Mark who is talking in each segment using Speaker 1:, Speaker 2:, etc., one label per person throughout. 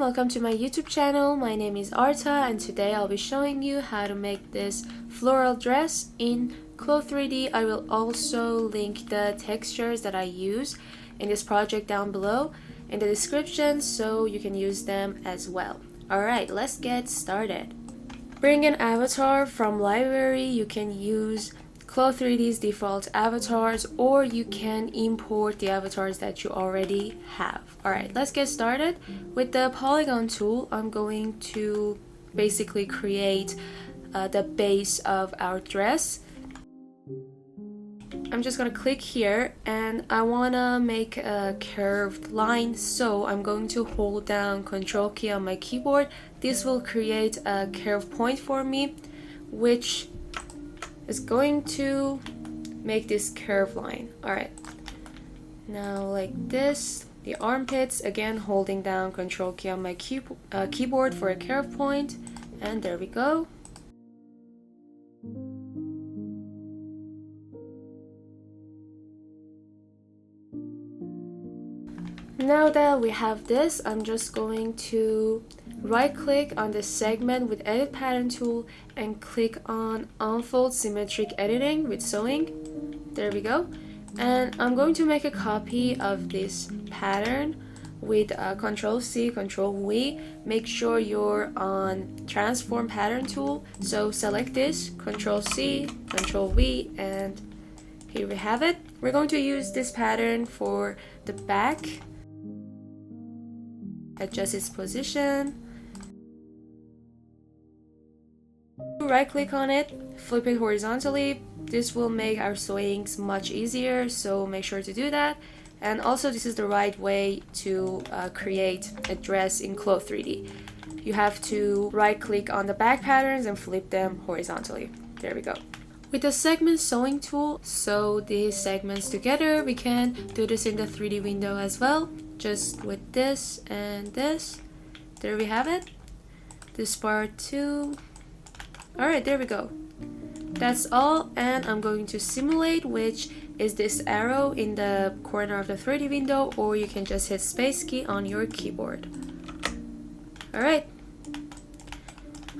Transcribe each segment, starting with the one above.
Speaker 1: welcome to my YouTube channel. My name is Arta and today I'll be showing you how to make this floral dress in Clo3D. I will also link the textures that I use in this project down below in the description so you can use them as well. Alright, let's get started. Bring an avatar from library. You can use Clo3D's default avatars or you can import the avatars that you already have. Alright, let's get started. With the polygon tool, I'm going to basically create the base of our dress. I'm just gonna click here and I wanna make a curved line, so I'm going to hold down Control key on my keyboard. This will create a curve point for me, which is going to make this curve line. Alright, now like this, the armpits, again holding down Control key on my keyboard for a curve point, and there we go. Now that we have this, I'm just going to right click on the segment with edit pattern tool and click on unfold symmetric editing with sewing. There we go. And I'm going to make a copy of this pattern with Control C, Control V. Make sure you're on transform pattern tool. So select this, Control C, Control V, and here we have it. We're going to use this pattern for the back. Adjust its position. Right click on it, flip it horizontally. This will make our sewings much easier, so make sure to do that. And also this is the right way to create a dress in Clo3D. You have to right click on the back patterns and flip them horizontally. There we go. With the segment sewing tool, sew these segments together. We can do this in the 3D window as well, just with this and this. There we have it. This part too. Alright, there we go. That's all, and I'm going to simulate, which is this arrow in the corner of the 3D window, or you can just hit space key on your keyboard. Alright.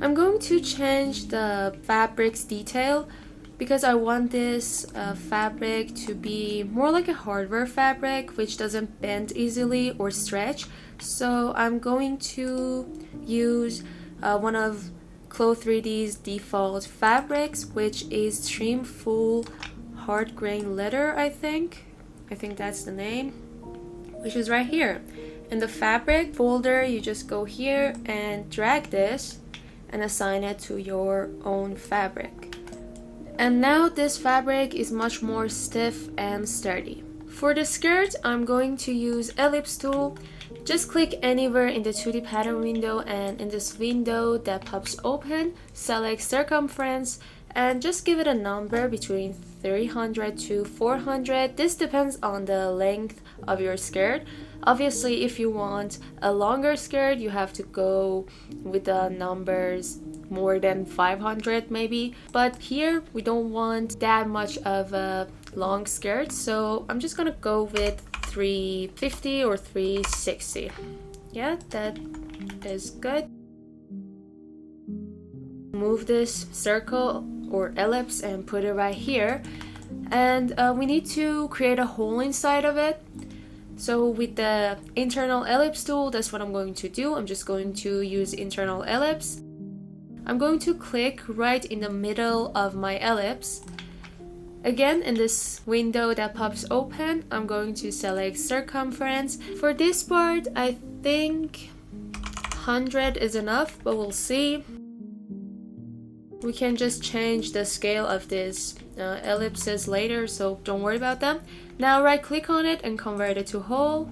Speaker 1: I'm going to change the fabric's detail because I want this fabric to be more like a hardware fabric which doesn't bend easily or stretch. So I'm going to use one of Clo3D's default fabrics, which is Trim Full Hard Grain Leather, I think that's the name, which is right here. In the fabric folder, you just go here and drag this and assign it to your own fabric. And now this fabric is much more stiff and sturdy. For the skirt, I'm going to use ellipse tool. Just click anywhere in the 2D pattern window, and in this window that pops open, select circumference and just give it a number between 300 to 400. This depends on the length of your skirt. Obviously, if you want a longer skirt, you have to go with the numbers more than 500 maybe, but here we don't want that much of a long skirt, so I'm just gonna go with 350 or 360. Yeah, that is good. Move this circle or ellipse and put it right here, and we need to create a hole inside of it. So with the internal ellipse tool, that's what I'm going to do. I'm just going to use internal ellipse. I'm going to click right in the middle of my ellipse. Again, in this window that pops open, I'm going to select circumference. For this part, I think 100 is enough, but we'll see. We can just change the scale of this ellipses later, so don't worry about them. Now right click on it and convert it to whole.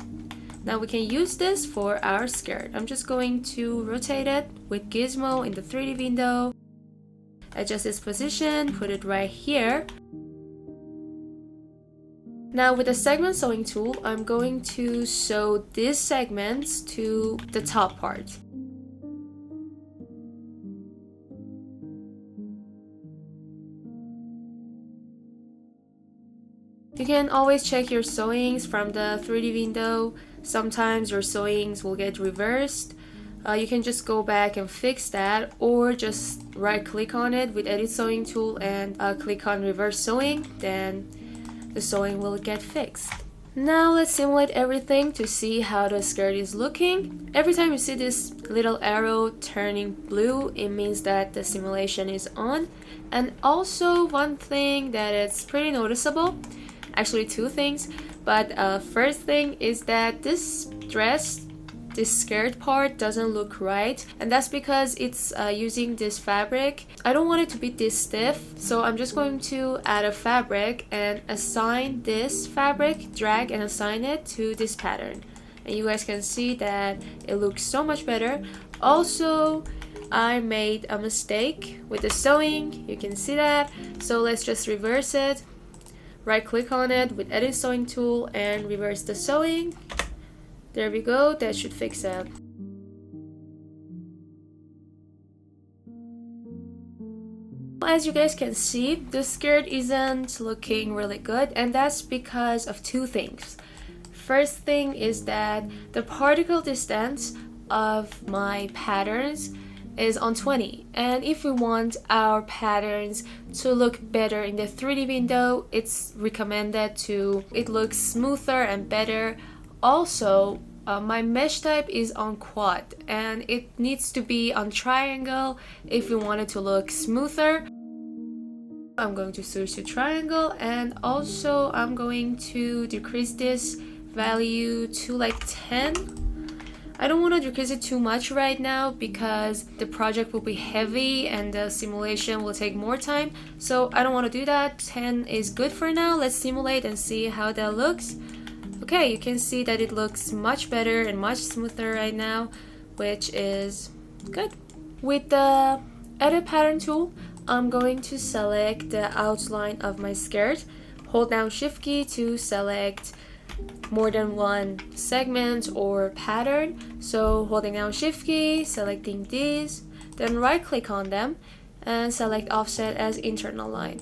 Speaker 1: Now we can use this for our skirt. I'm just going to rotate it with gizmo in the 3D window. Adjust its position, put it right here. Now with the segment sewing tool, I'm going to sew these segments to the top part. You can always check your sewings from the 3D window. Sometimes your sewings will get reversed. You can just go back and fix that, or just right click on it with edit sewing tool and click on reverse sewing, then the sewing will get fixed. Now let's simulate everything to see how the skirt is looking. Every time you see this little arrow turning blue, it means that the simulation is on. And also one thing that is pretty noticeable, actually two things, but first thing is that this skirt part doesn't look right, and that's because it's using this fabric. I don't want it to be this stiff, so I'm just going to add a fabric and assign this fabric, drag and assign it to this pattern, and you guys can see that it looks so much better. Also, I made a mistake with the sewing, you can see that, so let's just reverse it. Right click on it with edit sewing tool and reverse the sewing. There we go, that should fix it. As you guys can see, the skirt isn't looking really good, and that's because of two things. First thing is that the particle distance of my patterns is on 20, and if we want our patterns to look better in the 3D window, it's recommended to it looks smoother and better. Also, my mesh type is on quad and it needs to be on triangle if we want it to look smoother. I'm going to switch to triangle, and also I'm going to decrease this value to like 10. I don't want to decrease it too much right now because the project will be heavy and the simulation will take more time, so I don't want to do that. 10 is good for now. Let's simulate and see how that looks. Okay, you can see that it looks much better and much smoother right now, which is good. With the edit pattern tool, I'm going to select the outline of my skirt. Hold down shift key to select more than one segment or pattern. So holding down shift key, selecting these, then right click on them and select offset as internal line.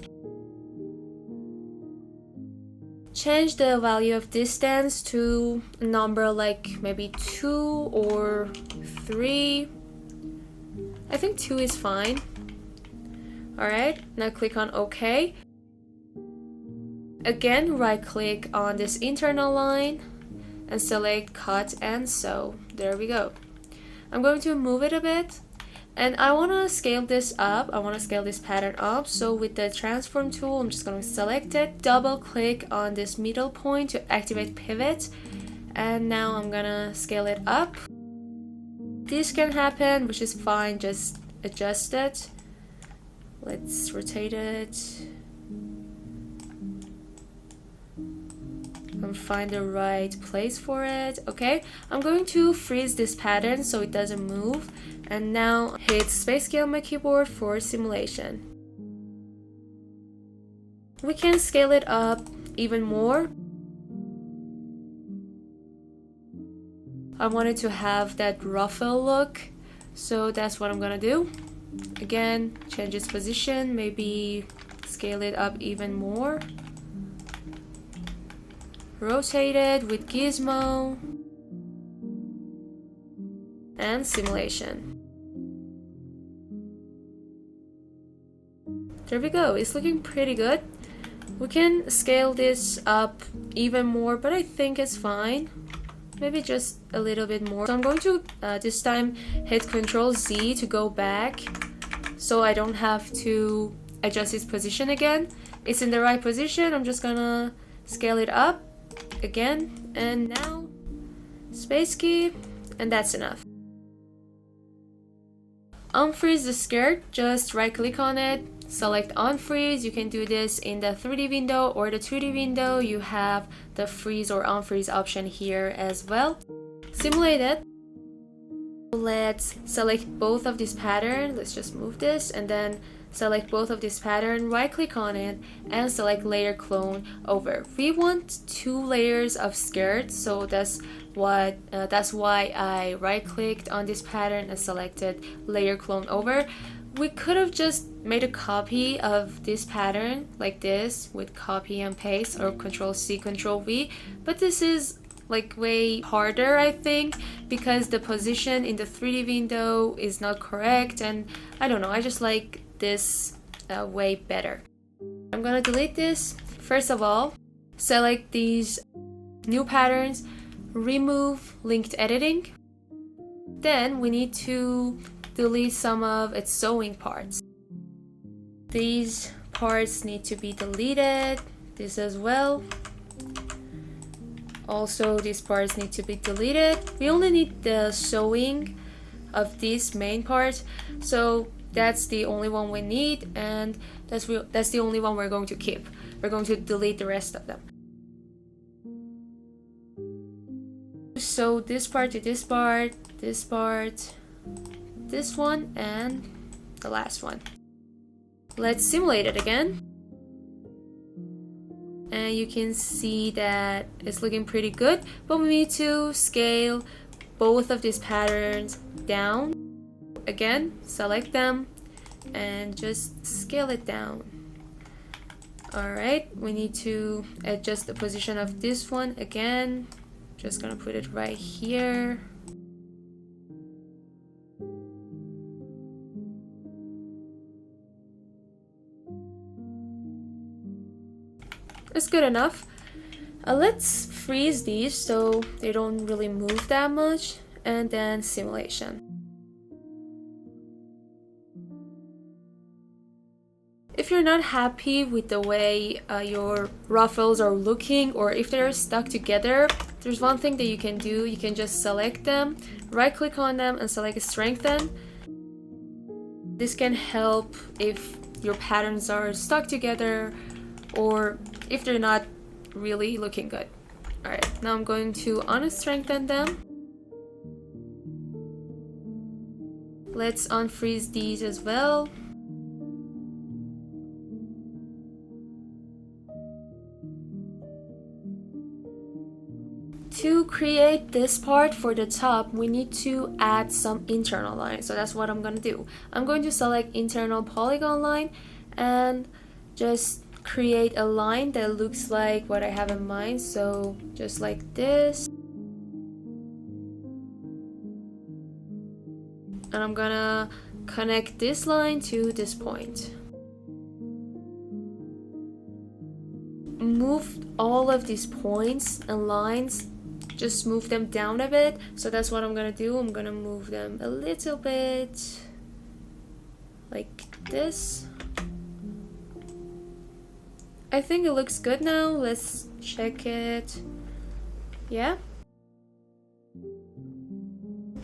Speaker 1: Change the value of distance to a number like maybe 2 or 3. I think 2 is fine. Alright, now click on OK. Again, right click on this internal line and select cut and sew. There we go. I'm going to move it a bit, and I want to scale this up. I want to scale this pattern up. So with the transform tool, I'm just going to select it, double click on this middle point to activate pivot, and now I'm gonna scale it up. This can happen, which is fine, just adjust it. Let's rotate it and find the right place for it. Okay, I'm going to freeze this pattern so it doesn't move, and now hit space key on my keyboard for simulation. We can scale it up even more. I wanted to have that ruffle look, so that's what I'm gonna do. Again, change its position, maybe scale it up even more. Rotate it with gizmo and simulation. There we go, it's looking pretty good. We can scale this up even more, but I think it's fine. Maybe just a little bit more. So I'm going to this time hit Ctrl Z to go back so I don't have to adjust its position again. It's in the right position. I'm just gonna scale it up again, and now space key, and that's enough. Unfreeze the skirt, just right click on it, select unfreeze. You can do this in the 3D window or the 2D window. You have the freeze or unfreeze option here as well. Simulate it. Let's select both of this pattern. Let's just move this and then select both of this pattern, right click on it and select layer clone over. We want 2 layers of skirt, so that's why I right clicked on this pattern and selected layer clone over. We could have just made a copy of this pattern like this with copy and paste or Ctrl C Ctrl V, but this is like way harder, I think, because the position in the 3D window is not correct, and I don't know, I just like this way better. I'm gonna delete this. First of all, select these new patterns, remove linked editing. Then we need to delete some of its sewing parts. These parts need to be deleted, this as well. Also, these parts need to be deleted. We only need the sewing of these main parts, so that's the only one we need, and that's the only one we're going to keep. We're going to delete the rest of them. So this part to this part, this part, this one, and the last one. Let's simulate it again. And you can see that it's looking pretty good, but we need to scale both of these patterns down. Again, select them and just scale it down. Alright, we need to adjust the position of this one again. Just gonna put it right here. It's good enough. Let's freeze these so they don't really move that much, and then simulation. If you're not happy with the way your ruffles are looking, or if they're stuck together, there's one thing that you can do. You can just select them, right click on them and select strengthen. This can help if your patterns are stuck together or if they're not really looking good. Alright, now I'm going to unstrengthen them. Let's unfreeze these as well. To create this part for the top, we need to add some internal lines. So that's what I'm going to do. I'm going to select internal polygon line and just create a line that looks like what I have in mind. So just like this. And I'm gonna connect this line to this point. Move all of these points and lines, just move them down a bit. So that's what I'm gonna do. I'm gonna move them a little bit like this. I think it looks good now. Let's check it. Yeah.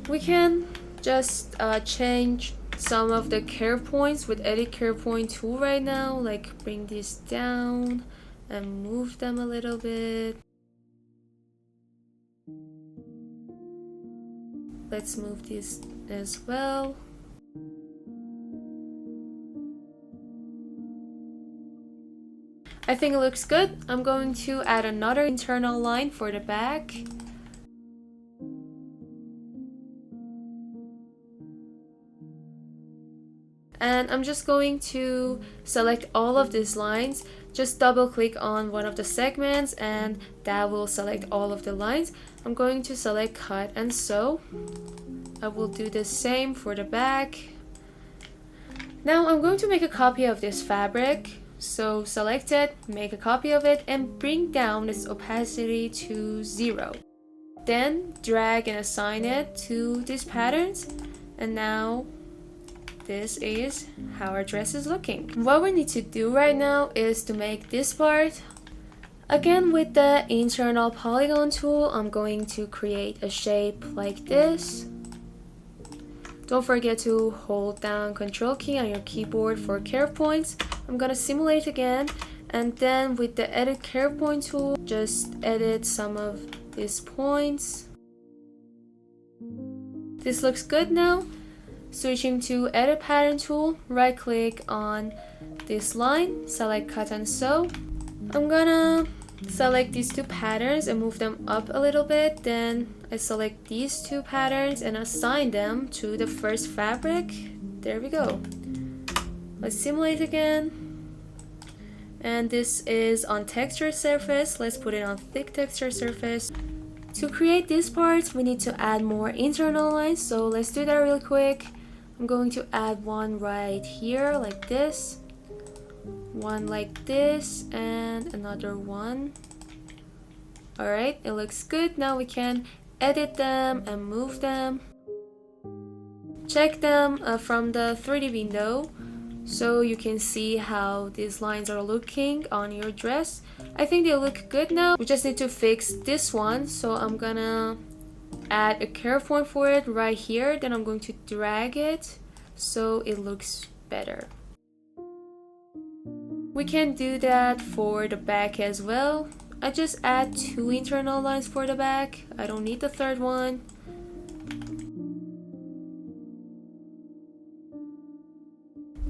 Speaker 1: We can just change some of the curve points with edit curve point tool right now. Like bring this down and move them a little bit. Let's move this as well. I think it looks good. I'm going to add another internal line for the back. And I'm just going to select all of these lines. Just double click on one of the segments and that will select all of the lines. I'm going to select cut and sew. I will do the same for the back. Now I'm going to make a copy of this fabric. So select it, make a copy of it, and bring down its opacity to 0. Then drag and assign it to these patterns. And now this is how our dress is looking. What we need to do right now is to make this part. Again, with the internal polygon tool, I'm going to create a shape like this. Don't forget to hold down Control key on your keyboard for curve points. I'm gonna simulate again, and then with the edit curve point tool, just edit some of these points. This looks good now. Switching to edit pattern tool, right click on this line, select cut and sew. I'm gonna select these two patterns and move them up a little bit. Then I select these two patterns and assign them to the first fabric. There we go. Let's simulate again. And this is on texture surface. Let's put it on thick texture surface. To create this part, we need to add more internal lines, so let's do that really quick. I'm going to add one right here like this, one like this, and another one. Alright, it looks good. Now we can edit them and move them. Check them from the 3D window so you can see how these lines are looking on your dress. I think they look good now. We just need to fix this one, so I'm gonna add a curve point for it right here. Then I'm going to drag it so it looks better. We can do that for the back as well. I just add 2 internal lines for the back. I don't need the third one.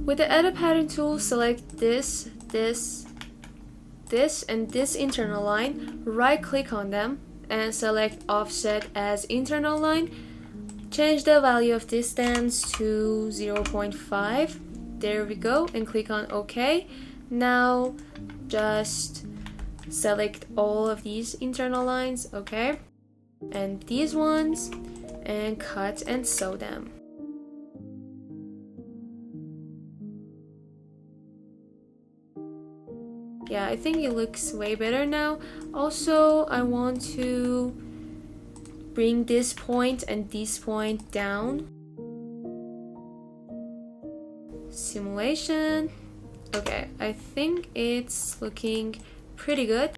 Speaker 1: With the edit pattern tool, select this, and this internal line. Right click on them and select offset as internal line. Change the value of distance to 0.5. There we go, and click on OK. Now just select all of these internal lines, okay, and these ones, and cut and sew them. Yeah, I think it looks way better now. Also, I want to bring this point and this point down. Simulation. Okay, I think it's looking pretty good.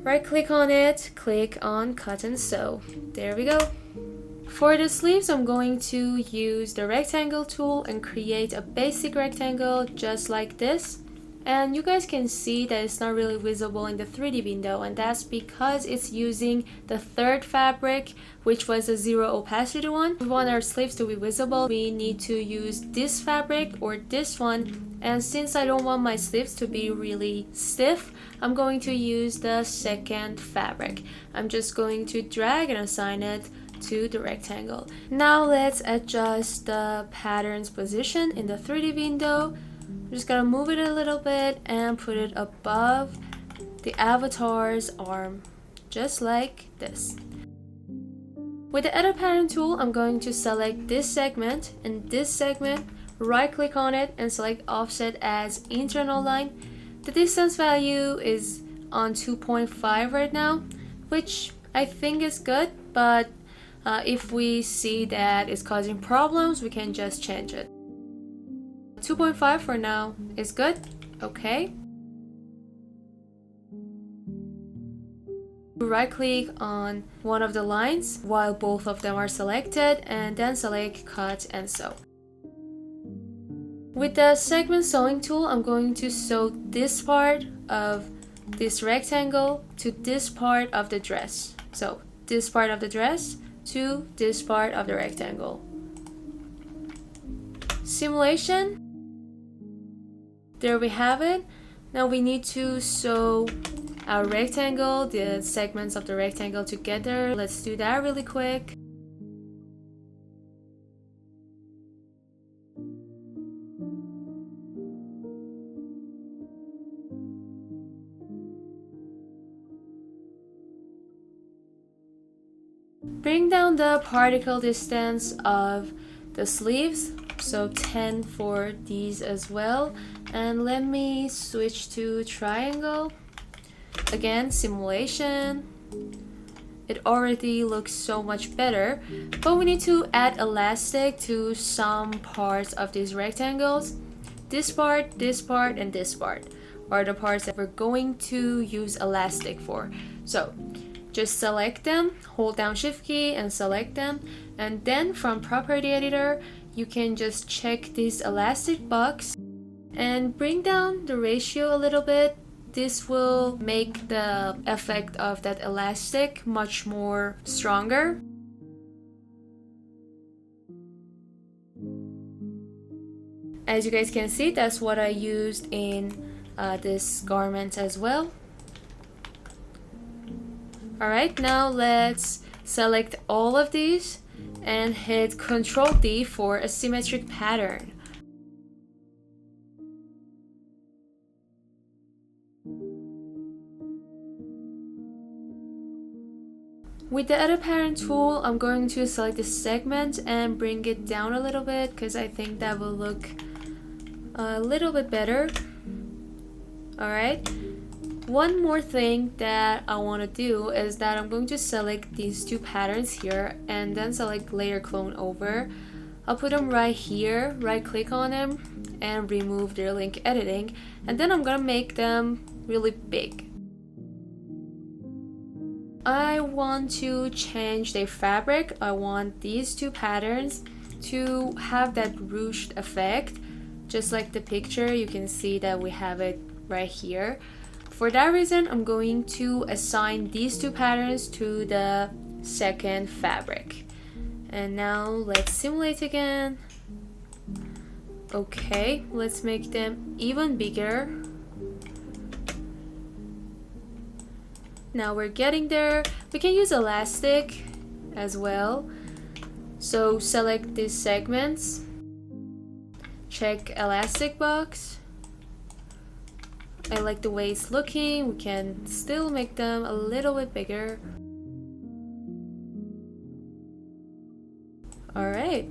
Speaker 1: Right click on it, click on cut and sew. There we go. For the sleeves, I'm going to use the rectangle tool and create a basic rectangle just like this. And you guys can see that it's not really visible in the 3D window, and that's because it's using the third fabric, which was a 0 opacity one. We want our sleeves to be visible. We need to use this fabric or this one, and since I don't want my sleeves to be really stiff, I'm going to use the second fabric. I'm just going to drag and assign it to the rectangle. Now let's adjust the pattern's position in the 3D window. I'm just gonna move it a little bit and put it above the avatar's arm, just like this. With the edit pattern tool, I'm going to select this segment and this segment, right click on it and select offset as internal line. The distance value is on 2.5 right now, which I think is good, but if we see that it's causing problems, we can just change it. 2.5 for now is good. Okay. Right click on one of the lines while both of them are selected, and then select cut and sew. With the segment sewing tool, I'm going to sew this part of this rectangle to this part of the dress. So this part of the dress to this part of the rectangle. Simulation. There we have it. Now we need to sew our rectangle, the segments of the rectangle together. Let's do that really quick. Bring down the particle distance of the sleeves, so 10 for these as well, and let me switch to triangle. Again, simulation. It already looks so much better, but we need to add elastic to some parts of these rectangles. This part, and this part are the parts that we're going to use elastic for. So just select them, hold down shift key and select them, and then from property editor you can just check this elastic box and bring down the ratio a little bit. This will make the effect of that elastic much more stronger. As you guys can see, that's what I used in this garment as well. Alright, now let's select all of these and hit Ctrl D for a symmetric pattern. With the edit pattern tool, I'm going to select the segment and bring it down a little bit because I think that will look a little bit better. Alright, one more thing that I want to do is that I'm going to select these two patterns here and then select layer clone over. I'll put them right here, right click on them and remove their link editing, and then I'm gonna make them really big. I want to change their fabric. I want these two patterns to have that ruched effect, just like the picture. You can see that we have it right here. For that reason, I'm going to assign these two patterns to the second fabric. And now let's simulate again. Okay, let's make them even bigger. Now we're getting there. We can use elastic as well. So select these segments, check elastic box. I like the way it's looking. We can still make them a little bit bigger. Alright,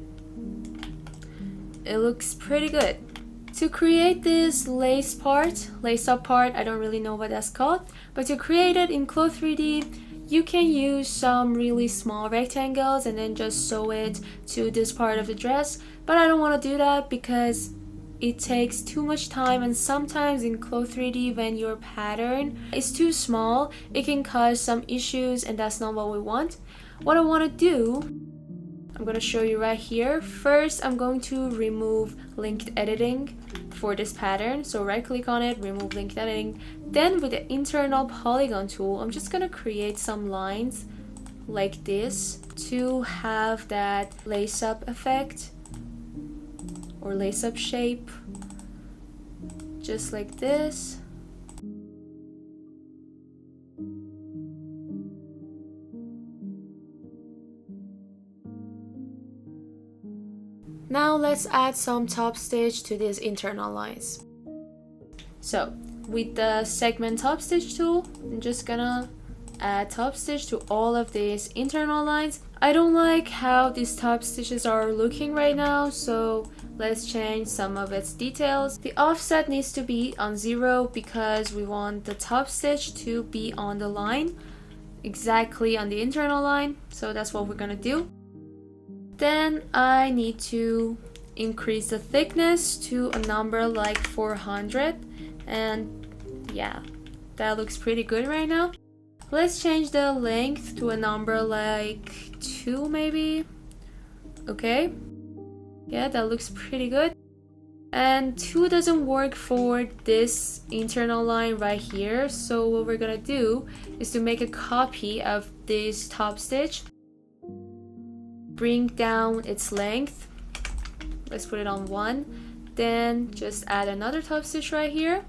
Speaker 1: it looks pretty good. To create this lace up part, I don't really know what that's called, but to create it in Clo3D, you can use some really small rectangles and then just sew it to this part of the dress, but I don't want to do that because it takes too much time, and sometimes in Clo3D when your pattern is too small, it can cause some issues and that's not what we want. What I want to do, I'm going to show you right here. First, I'm going to remove linked editing for this pattern. So right click on it, remove linked editing. Then with the internal polygon tool, I'm just going to create some lines like this to have that lace up effect or lace up shape, just like this. Now let's add some top stitch to these internal lines. So with the segment top stitch tool, I'm just gonna add top stitch to all of these internal lines. I don't like how these top stitches are looking right now, so let's change some of its details. The offset needs to be on 0 because we want the top stitch to be on the line, exactly on the internal line, so that's what we're gonna do. Then I need to increase the thickness to a number like 400, and yeah, that looks pretty good right now. Let's change the length to a number like 2 maybe. Okay, yeah, that looks pretty good. And 2 doesn't work for this internal line right here, so what we're gonna do is to make a copy of this top stitch, bring down its length, let's put it on 1, then just add another top stitch right here,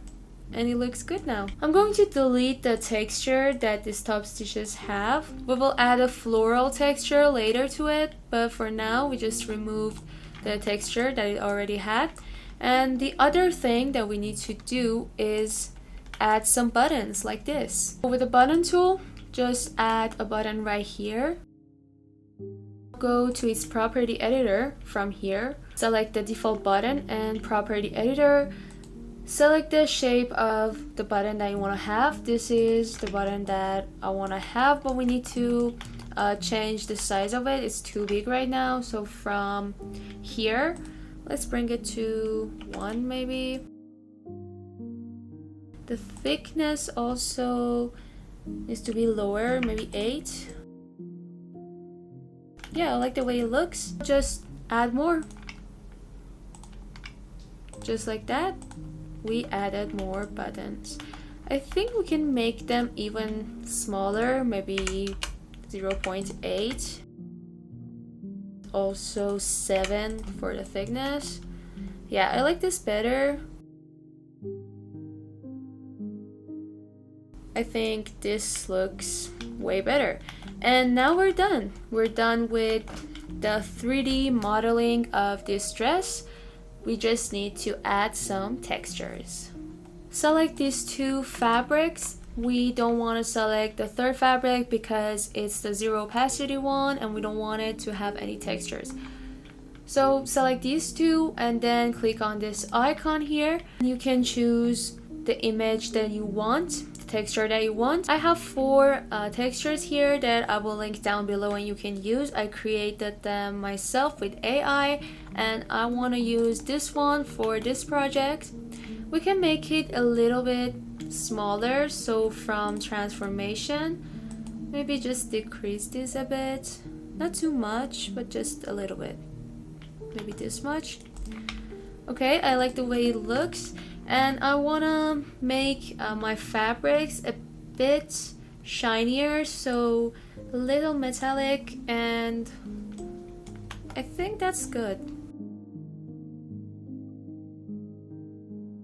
Speaker 1: and it looks good now. I'm going to delete the texture that these top stitches have. We will add a floral texture later to it, but for now we just removed the texture that it already had. And the other thing that we need to do is add some buttons like this. With the button tool, just add a button right here. Go to its property editor from here, select the default button and property editor, select the shape of the button that you want to have. This is the button that I want to have, but we need to change the size of it. It's too big right now, so from here let's bring it to 1 maybe. The thickness also needs to be lower, maybe 8. Yeah, I like the way it looks. Just add more. Just like that, we added more buttons. I think we can make them even smaller, maybe 0.8. Also 7 for the thickness. Yeah, I like this better. I think this looks way better. And now we're done. We're done with the 3D modeling of this dress. We just need to add some textures. Select these two fabrics we don't want to select the third fabric because it's the zero opacity one and we don't want it to have any textures. So select these two and then click on this icon here. You can choose the image that you want, the texture that you want. I have 4 textures here that I will link down below and you can use. I created them myself with AI and I want to use this one for this project. We can make it a little bit smaller, so from transformation, maybe just decrease this a bit. Not too much, but just a little bit. Maybe this much. Okay, I like the way it looks, and I wanna make my fabrics a bit shinier, so a little metallic, and I think that's good.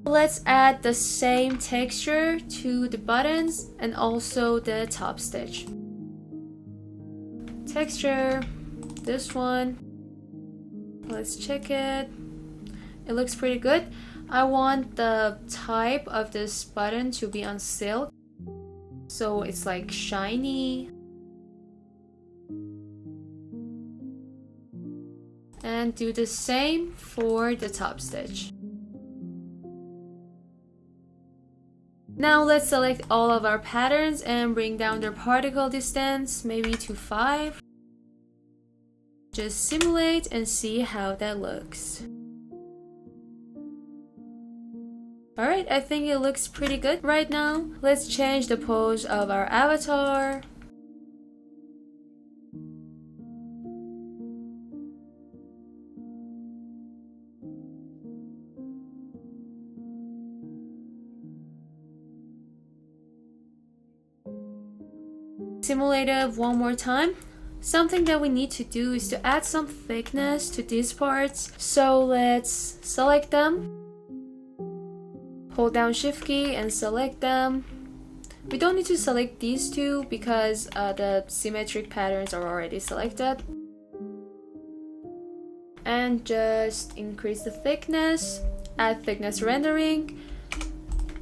Speaker 1: Let's add the same texture to the buttons and also the top stitch. Texture, this one. Let's check it. It looks pretty good. I want the type of this button to be on silk, so it's like shiny. And do the same for the top stitch. Now let's select all of our patterns and bring down their particle distance, maybe to 5. Just simulate and see how that looks. Alright, I think it looks pretty good right now. Let's change the pose of our avatar. Simulate it one more time. Something that we need to do is to add some thickness to these parts. So let's select them. Hold down Shift key and select them. We don't need to select these two because the symmetric patterns are already selected. And just increase the thickness. Add thickness rendering.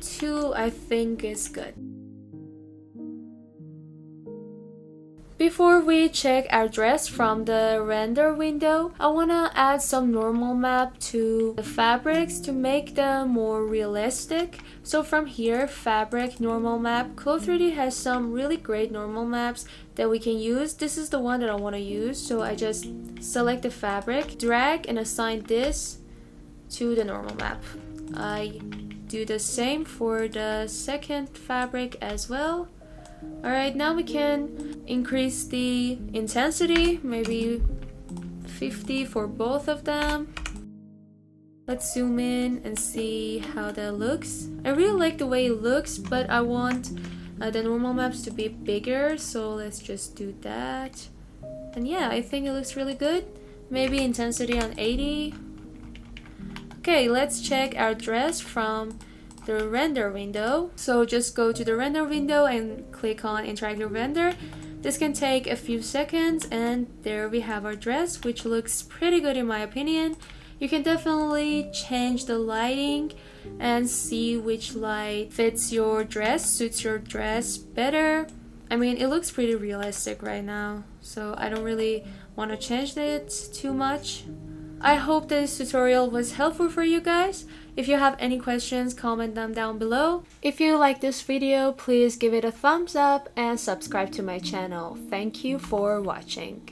Speaker 1: 2 I think is good. Before we check our dress from the render window, I want to add some normal map to the fabrics to make them more realistic. So from here, fabric normal map, Clo3D has some really great normal maps that we can use. This is the one that I want to use, so I just select the fabric, drag and assign this to the normal map. I do the same for the second fabric as well. Alright, now we can increase the intensity, maybe 50 for both of them. Let's zoom in and see how that looks. I really like the way it looks, but I want the normal maps to be bigger, so let's just do that. And yeah, I think it looks really good. Maybe intensity on 80. Okay, let's check our dress from the render window. So just go to the render window and click on interactive render. This can take a few seconds and there we have our dress, which looks pretty good in my opinion. You can definitely change the lighting and see which light fits your dress, suits your dress better. I mean, it looks pretty realistic right now, so I don't really want to change it too much. I hope this tutorial was helpful for you guys. If you have any questions, comment them down below. If you like this video, please give it a thumbs up and subscribe to my channel. Thank you for watching.